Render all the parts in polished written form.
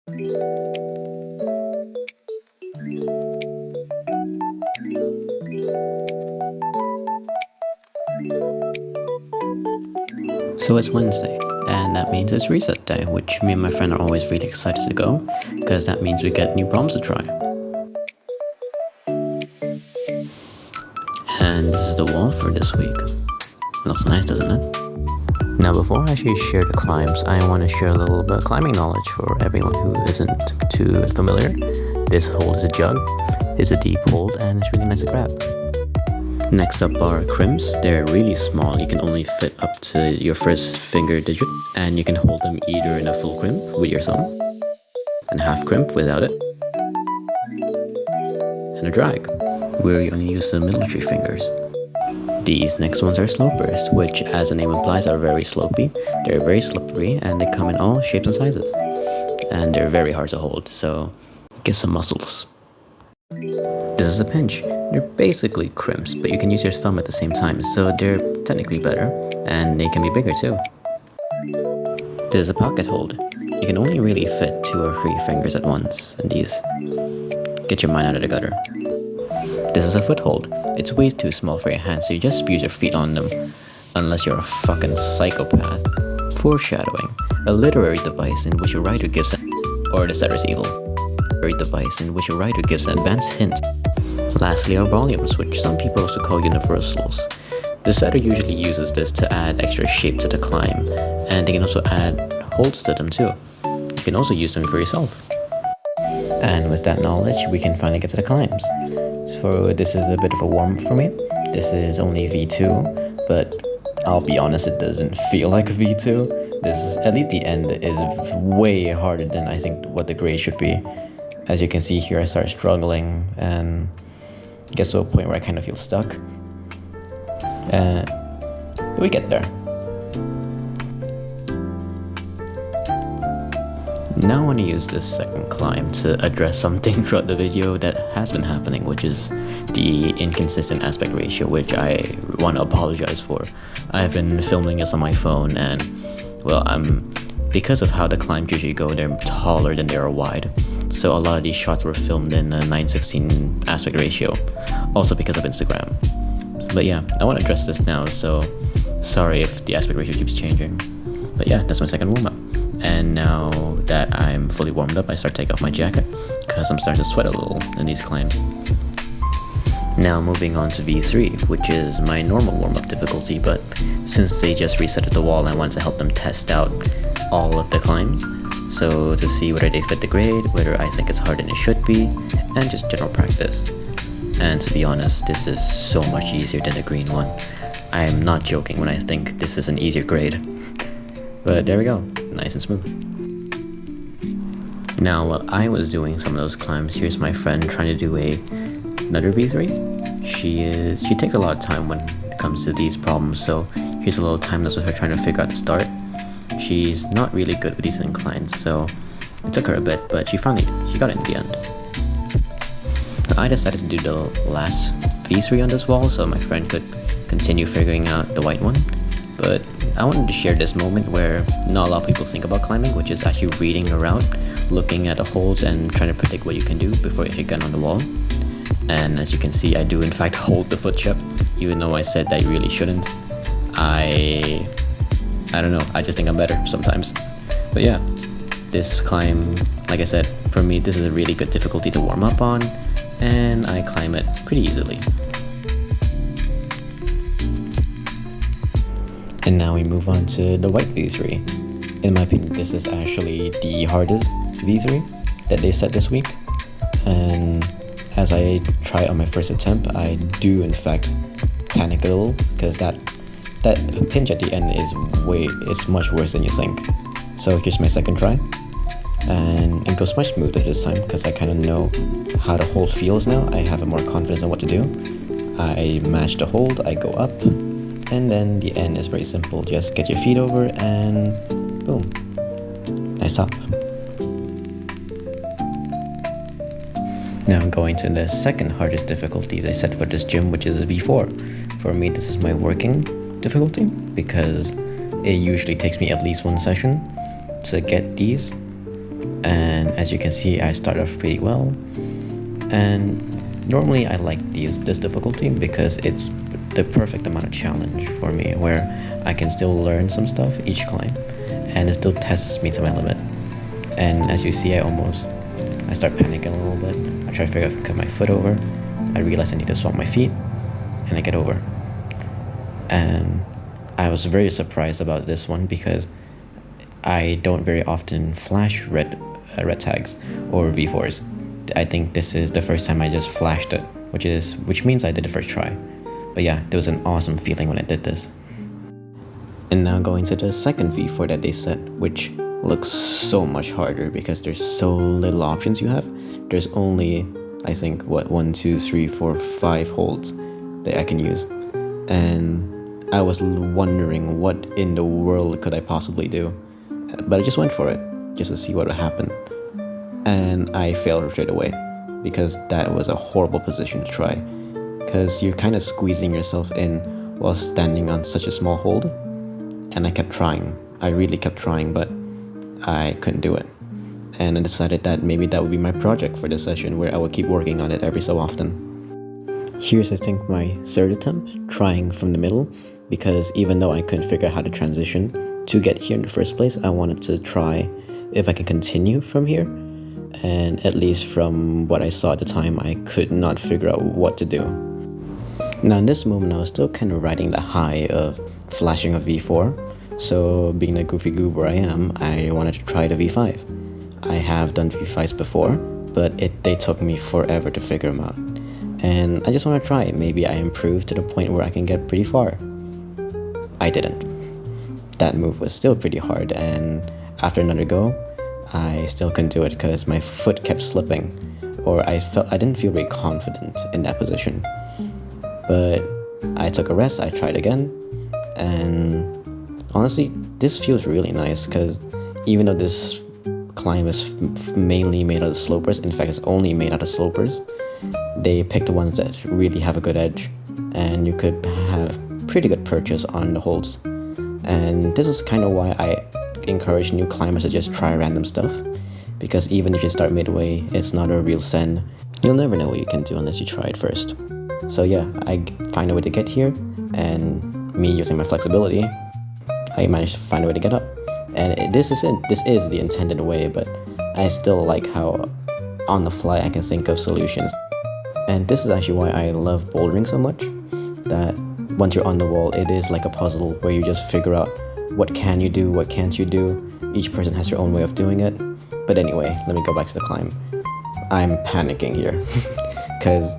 So it's Wednesday, and that means it's reset day, which me and my friend are always really excited to go, because that means we get new problems to try. And this is the wall for this week. Looks nice, doesn't it? Now before I actually share the climbs, I want to share a little bit of climbing knowledge for everyone who isn't too familiar. This hold is a jug, it's a deep hold, and it's really nice to grab. Next up are crimps. They're really small, you can only fit up to your first finger digit, and you can hold them either in a full crimp with your thumb, and half crimp without it, and a drag, where you only use the middle three fingers. These next ones are slopers, which as the name implies are very slopey. They're very slippery, and they come in all shapes and sizes. And they're very hard to hold, so get some muscles. This is a pinch. They're basically crimps, but you can use your thumb at the same time, so they're technically better, and they can be bigger too. This is a pocket hold. You can only really fit 2 or 3 fingers at once in these. Get your mind out of the gutter. This is a foothold. It's way too small for your hands, so you just use your feet on them, unless you're a fucking psychopath. Foreshadowing. A literary device in which a writer gives or the setter's evil. Device in which a writer gives advanced hints. Lastly are volumes, which some people also call universals. The setter usually uses this to add extra shape to the climb, and they can also add holds to them too. You can also use them for yourself. And with that knowledge, we can finally get to the climbs. So this is a bit of a warm-up for me. This is only V2, but I'll be honest, it doesn't feel like V2. This is, at least the end is way harder than I think what the grade should be. As you can see here, I start struggling and gets to a point where I kind of feel stuck. But we get there. Now I want to use this second climb to address something throughout the video that has been happening, which is the inconsistent aspect ratio, which I want to apologize for. I've been filming this on my phone, and well, because of how the climbs usually go, they're taller than they are wide. So a lot of these shots were filmed in a 9:16 aspect ratio, also because of Instagram. But yeah, I want to address this now, so sorry if the aspect ratio keeps changing. But yeah, that's my second warm-up. And now that I'm fully warmed up, I start taking off my jacket, because I'm starting to sweat a little in these climbs. Now moving on to V3, which is my normal warm-up difficulty, but since they just resetted the wall, I wanted to help them test out all of the climbs. So to see whether they fit the grade, whether I think it's harder than it should be, and just general practice. And to be honest, this is so much easier than the green one. I am not joking when I think this is an easier grade. But there we go, nice and smooth. Now while I was doing some of those climbs, here's my friend trying to do another V3. She takes a lot of time when it comes to these problems, so here's a little time lapse with her trying to figure out the start. She's not really good with these inclines, so it took her a bit, but she got it in the end. I decided to do the last V3 on this wall so my friend could continue figuring out the white one. But I wanted to share this moment where not a lot of people think about climbing, which is actually reading around, looking at the holds and trying to predict what you can do before you actually get on the wall. And as you can see, I do in fact hold the foot chip, even though I said that I really shouldn't. I don't know, I just think I'm better sometimes. But yeah, this climb, like I said, for me this is a really good difficulty to warm up on, and I climb it pretty easily. And now we move on to the white V3. In my opinion, this is actually the hardest V3 that they set this week. And as I try it on my first attempt, I do in fact panic a little, because that pinch at the end is much worse than you think. So here's my second try, and it goes much smoother this time because I kind of know how the hold feels now. I have more confidence in what to do. I match the hold, I go up, and then the end is very simple. Just get your feet over and boom, I stop. Now I'm going to the second hardest difficulty they set for this gym, which is a V4. For me, this is my working difficulty because it usually takes me at least one session to get these. And as as you can see, I started off pretty well. And normally I like this difficulty because it's the perfect amount of challenge for me, where I can still learn some stuff each climb, and it still tests me to my limit. And as you see, I start panicking a little bit. I try to figure out if I can cut my foot over. I realize I need to swap my feet, and I get over. And I was very surprised about this one because I don't very often flash red tags or V4s. I think this is the first time I just flashed it, which means I did it first try. But yeah, there was an awesome feeling when I did this. And now going to the second V4 that they set, which looks so much harder because there's so little options you have. There's only, I think, 1, 2, 3, 4, 5 holds that I can use. And I was wondering what in the world could I possibly do. But I just went for it, just to see what would happen. And I failed straight away, because that was a horrible position to try. Because you're kind of squeezing yourself in while standing on such a small hold. And I kept trying. I really kept trying, but I couldn't do it. And I decided that maybe that would be my project for this session, where I would keep working on it every so often. Here's, I think, my third attempt, trying from the middle, because even though I couldn't figure out how to transition to get here in the first place, I wanted to try if I can continue from here. And at least from what I saw at the time, I could not figure out what to do. Now in this moment, I was still kind of riding the high of flashing a V4. So being the goofy goober I am, I wanted to try the V5. I have done V5s before, but they took me forever to figure them out. And I just want to try it. Maybe I improved to the point where I can get pretty far. I didn't. That move was still pretty hard, and after another go, I still couldn't do it because my foot kept slipping, or I didn't feel very confident in that position. But I took a rest, I tried again, and honestly, this feels really nice because even though this climb is mainly made out of slopers, in fact it's only made out of slopers, they picked the ones that really have a good edge, and you could have pretty good purchase on the holds. And this is kind of why I encourage new climbers to just try random stuff, because even if you start midway, it's not a real sen. You'll never know what you can do unless you try it first. So yeah, I find a way to get here, and me using my flexibility, I managed to find a way to get up. And this is the intended way, but I still like how on the fly I can think of solutions. And this is actually why I love bouldering so much, that once you're on the wall, it is like a puzzle where you just figure out what can you do, what can't you do. Each person has their own way of doing it. But anyway, let me go back to the climb. I'm panicking here because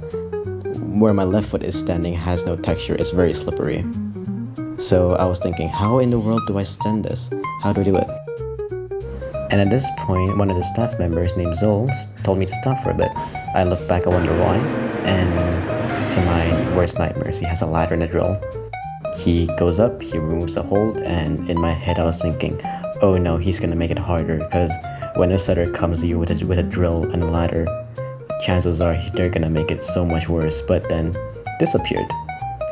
where my left foot is standing has no texture, it's very slippery. So I was thinking, how in the world do I stand this? How do I do it? And at this point, one of the staff members named Zol told me to stop for a bit. I looked back, I wonder why, and to my worst nightmares, he has a ladder and a drill. He goes up, he removes the hold, and in my head I was thinking, oh no, he's gonna make it harder, because when a setter comes to you with a drill and a ladder, chances are they're gonna make it so much worse. But then this appeared.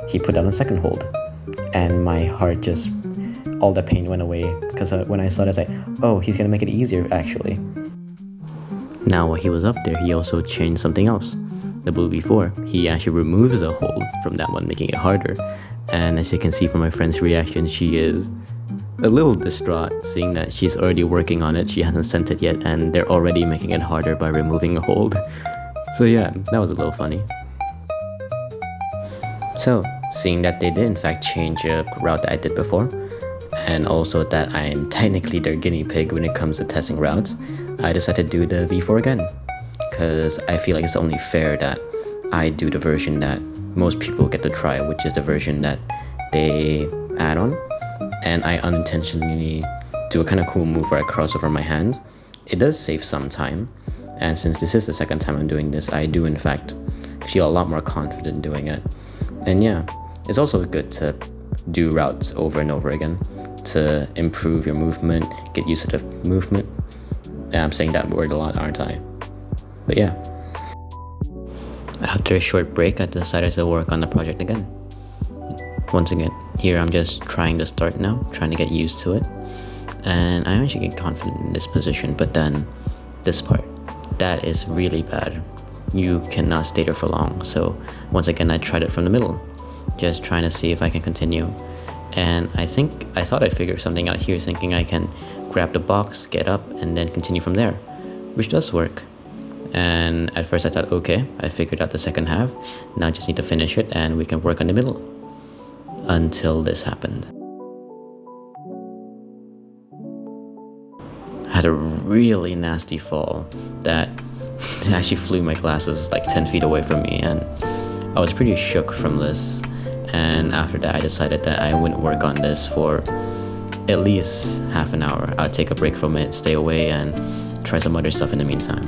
He put down a second hold, and my heart just, all the pain went away, because when I saw this, oh, he's gonna make it easier actually. Now while he was up there, he also changed something else. The blue V4, he actually removes the hold from that one, making it harder. And as you can see from my friend's reaction, she is a little distraught, seeing that she's already working on it, she hasn't sent it yet, and they're already making it harder by removing a hold. So yeah, that was a little funny. So, seeing that they did in fact change a route that I did before, and also that I am technically their guinea pig when it comes to testing routes, I decided to do the V4 again, because I feel like it's only fair that I do the version that most people get to try, which is the version that they add on. And I unintentionally do a kind of cool move where I cross over my hands. It does save some time, and since this is the second time I'm doing this, I do in fact feel a lot more confident doing it. And yeah, it's also good to do routes over and over again to improve your movement, get used to the movement. And I'm saying that word a lot, aren't I? But yeah. After a short break, I decided to work on the project again. Once again, here I'm just trying to start now, trying to get used to it. And I actually get confident in this position, but then this part. That is really bad. You cannot stay there for long. So once again, I tried it from the middle, just trying to see if I can continue. And I thought I figured something out here, thinking I can grab the box, get up, and then continue from there, which does work. And at first I thought, okay, I figured out the second half. Now I just need to finish it and we can work on the middle. Until this happened. I had a really nasty fall that actually flew my glasses like 10 feet away from me, and I was pretty shook from this. And after that I decided that I wouldn't work on this for at least half an hour. I'd take a break from it, stay away, and try some other stuff in the meantime.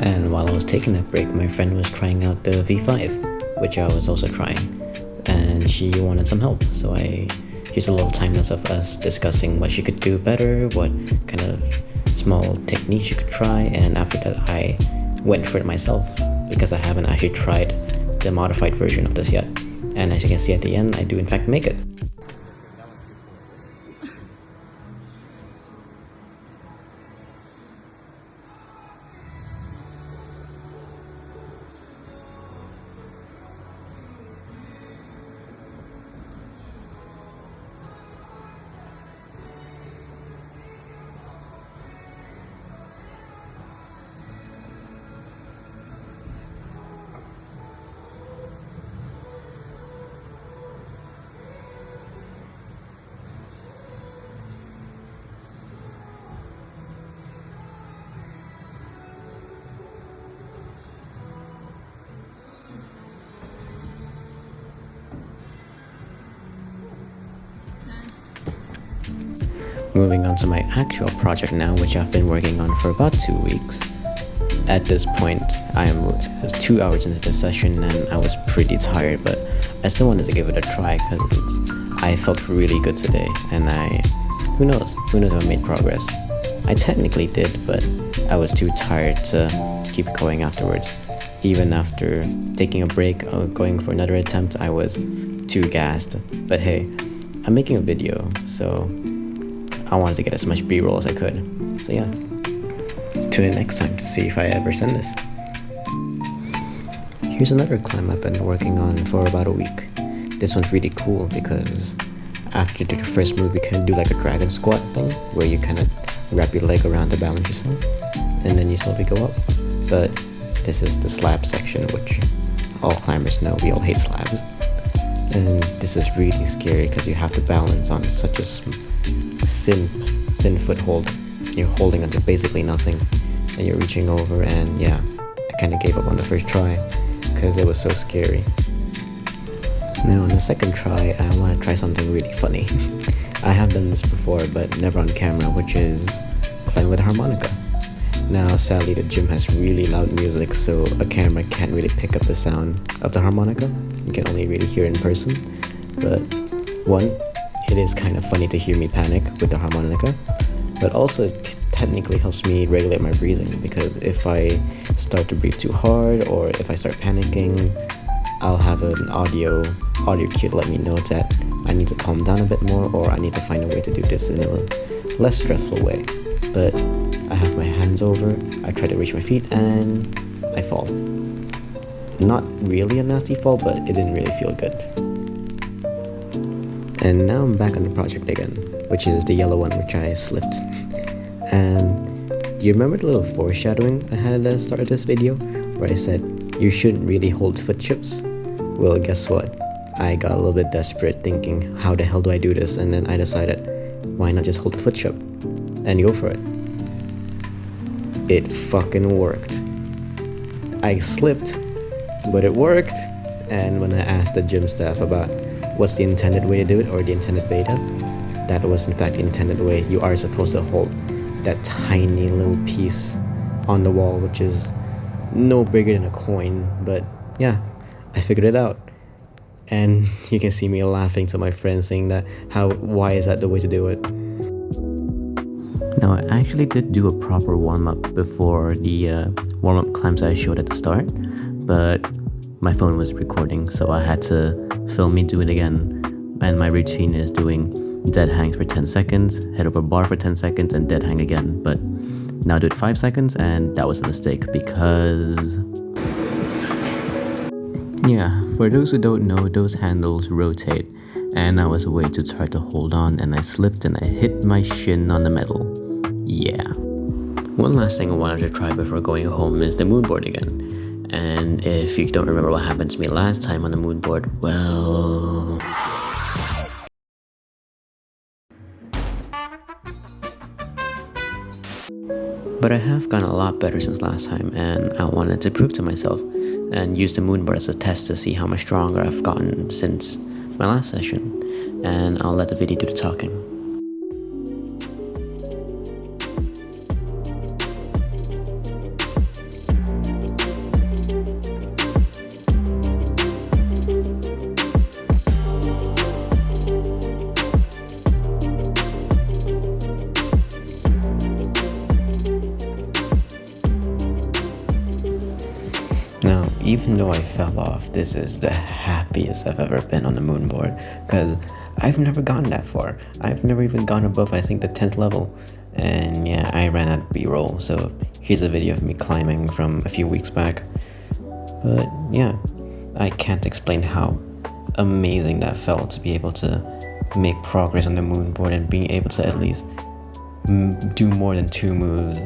And while I was taking that break, my friend was trying out the V5, which I was also trying, and she wanted some help. So here's a little time lapse of us discussing what she could do better, what kind of small techniques she could try, and after that I went for it myself because I haven't actually tried the modified version of this yet. And as you can see at the end, I do in fact make it. Moving on to my actual project now, which I've been working on for about 2 weeks. At this point, it was 2 hours into the session and I was pretty tired, but I still wanted to give it a try because I felt really good today, and who knows if I made progress. I technically did, but I was too tired to keep going afterwards. Even after taking a break or going for another attempt, I was too gassed. But hey, I'm making a video, so I wanted to get as much B-roll as I could. So yeah, tune in next time to see if I ever send this. Here's another climb I've been working on for about a week. This one's really cool because after the first move you can do like a dragon squat thing where you kind of wrap your leg around to balance yourself and then you slowly go up. But this is the slab section, which all climbers know we all hate slabs. And this is really scary because you have to balance on such a thin foothold. You're holding onto basically nothing and you're reaching over, and yeah, I kind of gave up on the first try because it was so scary. Now on the second try, I want to try something really funny. I have done this before but never on camera, which is climb with a harmonica. Now sadly the gym has really loud music, so a camera can't really pick up the sound of the harmonica. You can only really hear it in person. But one, it is kind of funny to hear me panic with the harmonica, but also it technically helps me regulate my breathing, because if I start to breathe too hard or if I start panicking, I'll have an audio cue to let me know that I need to calm down a bit more, or I need to find a way to do this in a less stressful way. But I have my hands over, I try to reach my feet, and I fall. Not really a nasty fall, but it didn't really feel good. And now I'm back on the project again, which is the yellow one which I slipped. And do you remember the little foreshadowing I had at the start of this video, where I said you shouldn't really hold foot chips? Well, guess what? I got a little bit desperate thinking, how the hell do I do this? And then I decided, why not just hold the foot chip and go for it? It fucking worked. I slipped, but it worked. And when I asked the gym staff about what's the intended way to do it, or the intended beta, that was in fact the intended way. You are supposed to hold that tiny little piece on the wall, which is no bigger than a coin. But yeah, I figured it out. And you can see me laughing to my friends saying that, why is that the way to do it? Now I actually did do a proper warm-up before the warm-up climbs I showed at the start, but my phone was recording, so I had to film me do it again. And my routine is doing dead hangs for 10 seconds, head over bar for 10 seconds, and dead hang again. But Now do it 5 seconds, and that was a mistake because... yeah, for those who don't know, those handles rotate, and I was way too tired to hold on, and I slipped and I hit my shin on the metal. Yeah. One last thing I wanted to try before going home is the moonboard again. And if you don't remember what happened to me last time on the moonboard, well... But I have gotten a lot better since last time, and I wanted to prove to myself and use the moonboard as a test to see how much stronger I've gotten since my last session. And I'll let the video do the talking. Now, even though I fell off, this is the happiest I've ever been on the moonboard, because I've never gone that far. I've never even gone above, I think, the 10th level. And yeah, I ran out of B-roll, so here's a video of me climbing from a few weeks back. But yeah, I can't explain how amazing that felt to be able to make progress on the moonboard and being able to at least do more than 2 moves.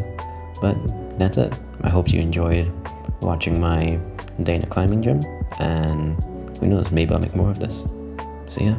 But that's it. I hope you enjoyed watching my day in a climbing gym, and who knows, maybe I'll make more of this. See ya.